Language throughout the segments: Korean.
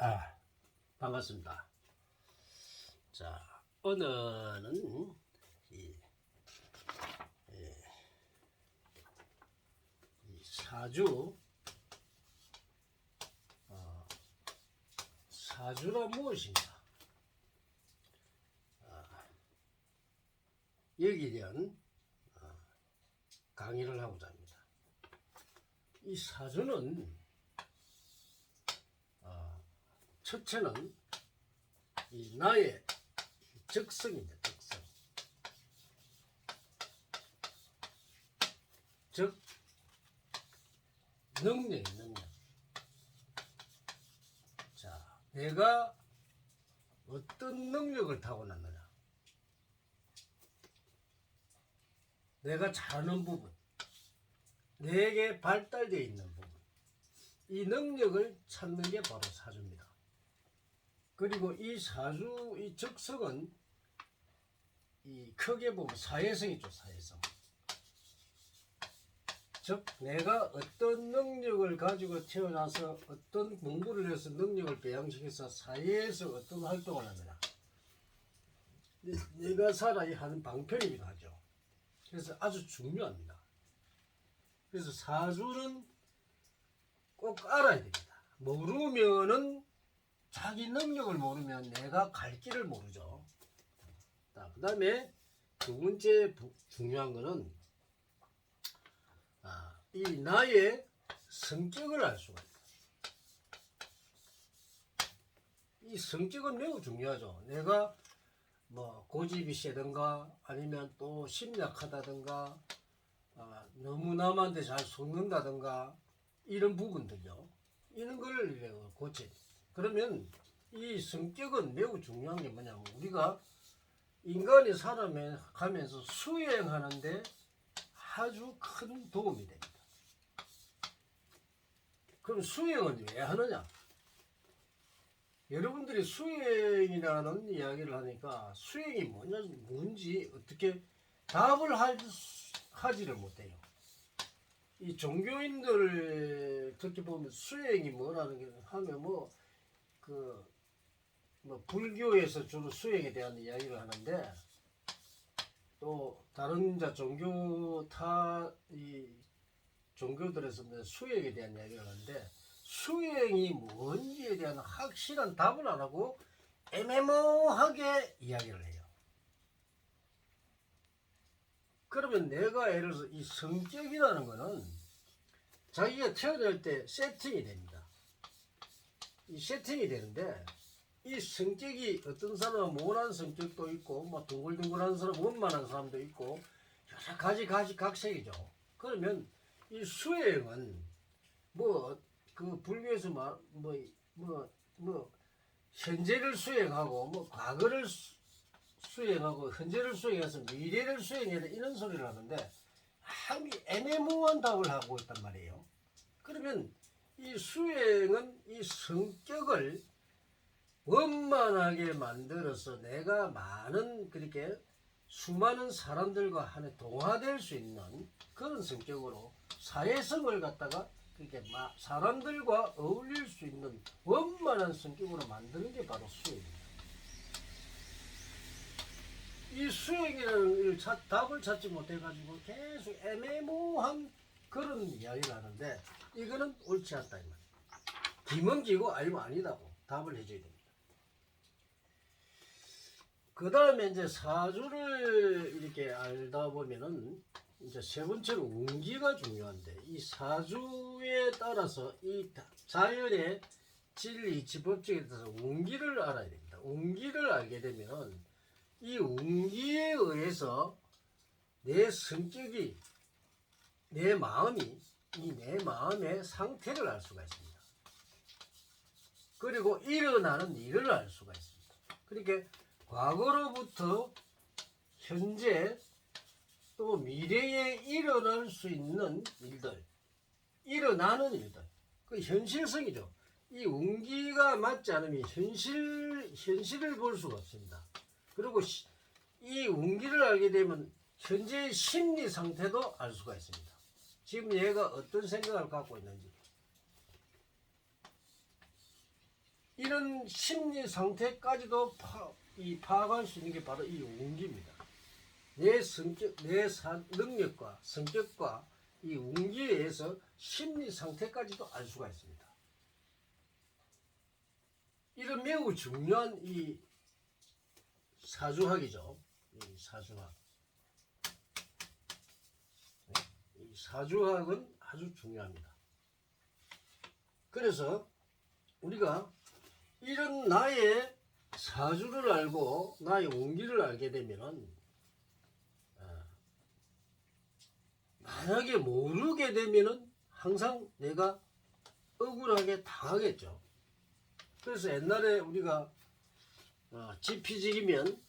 아, 반갑습니다. 자, 오늘은 이, 사주, 사주란 무엇인가? 여기에 대한 강의를 하고자 합니다. 이 사주는 첫째는 이 나의 적성입니다. 적성. 즉 능력. 자, 내가 어떤 능력을 타고났느냐, 내가 잘하는 부분, 내게 발달되어 있는 부분, 이 능력을 찾는 게 바로 사주입니다. 그리고 이 사주, 이 적성은 이 크게 보면 사회성이죠. 사회성. 즉 내가 어떤 능력을 가지고 태어나서 어떤 공부를 해서 능력을 배양시켜서 사회에서 어떤 활동을 하느냐, 내가 살아야 하는 방편이기도 하죠. 그래서 아주 중요합니다. 그래서 사주는 꼭 알아야 됩니다. 모르면은, 자기 능력을 모르면 내가 갈 길을 모르죠. 그 다음에 두 번째 중요한 거는 이 나의 성격을 알 수가 있다. 이 성격은 매우 중요하죠. 내가 뭐 고집이 세든가 아니면 또 심약하다든가 너무 남한테 잘 속는다든가 이런 부분들요. 이런 걸 고쳐. 그러면 이 성격은 매우 중요한 게 뭐냐면, 우리가 인간이 살아가면서 수행하는데 아주 큰 도움이 됩니다. 그럼 수행은 왜 하느냐? 여러분들이 수행이라는 이야기를 하니까 수행이 뭔지 어떻게 답을 하지를 못해요. 이 종교인들 특히 보면 수행이 뭐라는 게 하면 불교에서 주로 수행에 대한 이야기를 하는데, 또 다른 종교들에서 수행에 대한 이야기를 하는데, 수행이 뭔지에 대한 확실한 답을 안 하고 애매모호하게 이야기를 해요. 그러면 내가 예를 들어서 이 성격이라는 거는 자기가 태어날 때 세팅이 됩니다. 이 세팅이 되는데, 이 성격이 어떤 사람은 모난 성격도 있고 둥글둥글한 사람, 원만한 사람도 있고 여러 가지 각색이죠. 그러면 이 수행은 불교에서 현재를 수행하고 과거를 수행하고 현재를 수행해서 미래를 수행해라 이런 소리를 하는데, 애매모호한 답을 하고 있단 말이에요. 그러면 이 수행은 이 성격을 원만하게 만들어서 내가 그렇게 수많은 사람들과 한해 동화될 수 있는 그런 성격으로 사회성을 갖다가 그렇게 사람들과 어울릴 수 있는 원만한 성격으로 만드는 게 바로 수행입니다. 이 수행이라는 답을 찾지 못해가지고 계속 애매모호한 그런 이야기를 하는데, 이거는 옳지 않다 이 말이에요. 김은 기고 알고 아니다고 답을 해줘야 됩니다. 그 다음에 이제 사주를 이렇게 알다 보면은 이제 세 번째로 운기가 중요한데, 이 사주에 따라서 이 자연의 진리, 지법칙에 따라서 운기를 알아야 됩니다. 운기를 알게 되면 이 운기에 의해서 내 성격이, 내 마음의 상태를 알 수가 있습니다. 그리고 일어나는 일을 알 수가 있습니다. 그러니까 과거로부터 현재 또 미래에 일어날 수 있는 일들, 일어나는 일들, 그 현실성이죠. 이 운기가 맞지 않으면 현실을 볼 수가 없습니다. 그리고 이 운기를 알게 되면 현재의 심리 상태도 알 수가 있습니다. 지금 얘가 어떤 생각을 갖고 있는지, 이런 심리 상태까지도 파악할 수 있는 게 바로 이 운기입니다. 내 성격, 능력과 성격과 이 운기에 의해서 심리 상태까지도 알 수가 있습니다. 이런 매우 중요한 이 사주학이죠. 이 사주학. 이 사주학은 아주 중요합니다. 그래서 우리가 이런 나의 사주를 알고 나의 운기를 알게 되면은 만약에 모르게 되면은 항상 내가 억울하게 당하겠죠. 그래서 옛날에 우리가 지피지기면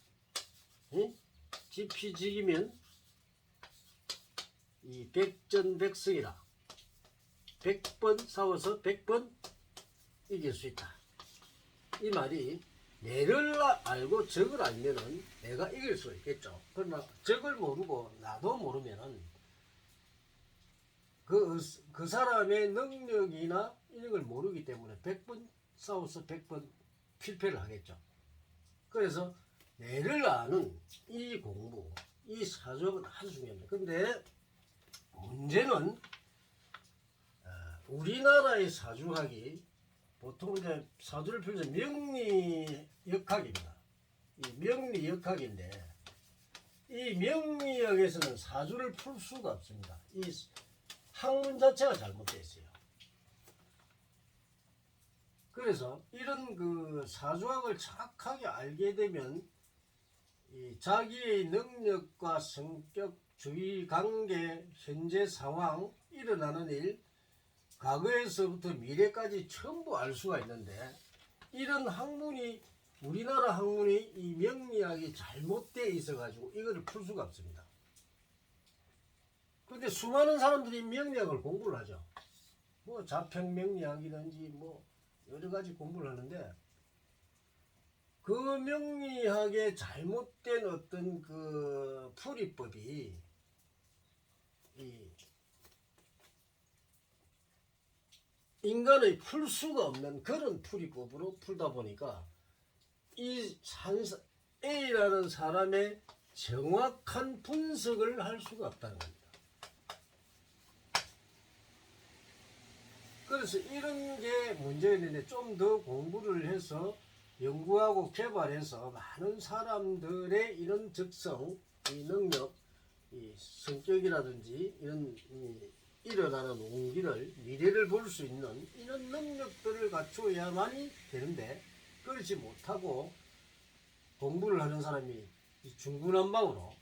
이 백전백승이라 100번 싸워서 100번 이길 수 있다. 이 말이 내를 알고 적을 알면은 내가 이길 수 있겠죠. 그러나 적을 모르고 나도 모르면은 그 사람의 능력이나 이런 걸 모르기 때문에 100번 싸워서 100번 필패를 하겠죠. 그래서 내를 아는 이 공부, 이 사주학은 아주 중요합니다. 근데 문제는 우리나라의 사주학이 보통 이제 사주를 풀면서 명리역학입니다. 이 명리역학인데 이 명리역에서는 사주를 풀 수가 없습니다. 이 학문 자체가 잘못되어 있어요. 그래서 이런 그 사주학을 정확하게 알게 되면 이 자기의 능력과 성격, 주위 관계, 현재 상황, 일어나는 일, 과거에서부터 미래까지 전부 알 수가 있는데 이런 학문이 우리나라 학문이 이 명리학이 잘못되어 있어 가지고 이거를 풀 수가 없습니다. 그런데 수많은 사람들이 명리학을 공부를 하죠. 뭐 자평명리학이든지 뭐 여러 가지 공부를 하는데 그 명리학의 잘못된 어떤 그 풀이법이 이 인간의 풀 수가 없는 그런 풀이법으로 풀다 보니까 이 A라는 사람의 정확한 분석을 할 수가 없다는 겁니다. 그래서 이런 게 문제가 있는데 좀 더 공부를 해서 연구하고 개발해서 많은 사람들의 이런 적성, 이 능력, 이 성격이라든지 이런 일어나는 운기를 미래를 볼 수 있는 이런 능력들을 갖추어야만이 되는데 그렇지 못하고 공부를 하는 사람이 중구난방으로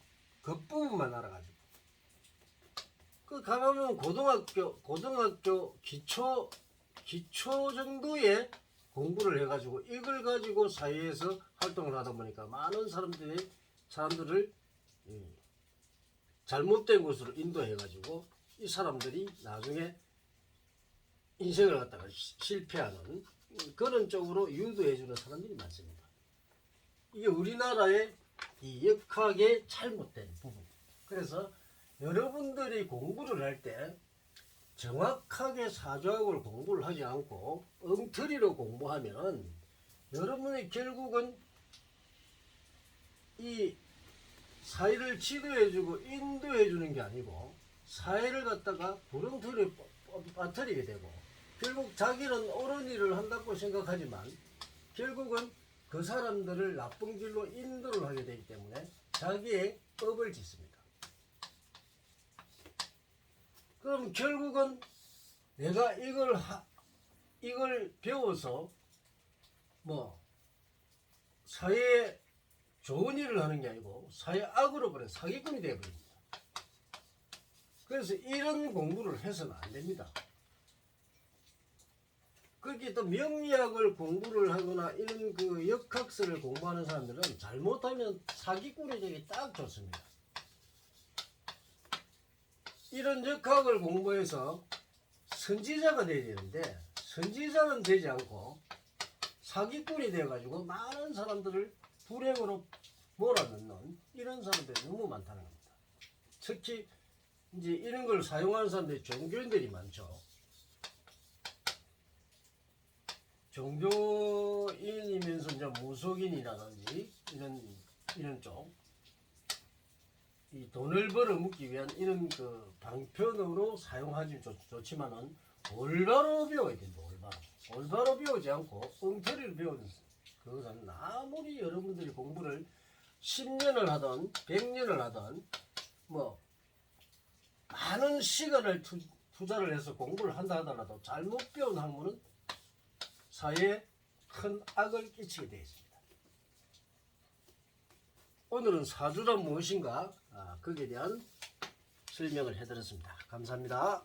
겉부분만 알아가지고 그 가보면 고등학교 기초 정도의 공부를 해가지고 이걸 가지고 사회에서 활동을 하다 보니까 많은 사람들을 잘못된 곳으로 인도해가지고 이 사람들이 나중에 인생을 갖다가 실패하는 그런 쪽으로 유도해주는 사람들이 많습니다. 이게 우리나라의 이 역학의 잘못된 부분. 그래서 여러분들이 공부를 할 때 정확하게 사주학을 공부를 하지 않고 엉터리로 공부하면 여러분이 결국은 이 사회를 지도해주고 인도해주는 게 아니고 사회를 갖다가 구렁텅이에 빠뜨리게 되고 결국 자기는 옳은 일을 한다고 생각하지만 결국은 그 사람들을 나쁜 길로 인도를 하게 되기 때문에 자기의 업을 짓습니다. 그럼 결국은 내가 이걸 배워서 뭐 사회에 좋은 일을 하는 게 아니고 사회 악으로 버린 사기꾼이 되어버립니다. 그래서 이런 공부를 해서는 안 됩니다. 그렇게 또 명리학을 공부를 하거나 이런 그 역학설을 공부하는 사람들은 잘못하면 사기꾼이 되기 딱 좋습니다. 이런 역학을 공부해서 선지자가 되어야 되는데 선지자는 되지 않고 사기꾼이 되어가지고 많은 사람들을 불행으로 몰아넣는 이런 사람들이 너무 많다는 겁니다. 특히 이제 이런 걸 사용하는 사람들이 종교인들이 많죠. 종교 이제 무속인이라든지 이런 쪽, 이 돈을 벌어먹기 위한 이런 그 방편으로 사용하지 좋지만은 올바로 배워야 된다. 올바로 배우지 않고 엉터리를 배우는 그것은 아무리 여러분들이 공부를 10년을 하든 100년을 하든 뭐 많은 시간을 투자를 해서 공부를 한다 하더라도 잘못 배운 학문은 사회에 큰 악을 끼치게 되어 있습니다. 오늘은 사주란 무엇인가 거기에 대한 설명을 해드렸습니다. 감사합니다.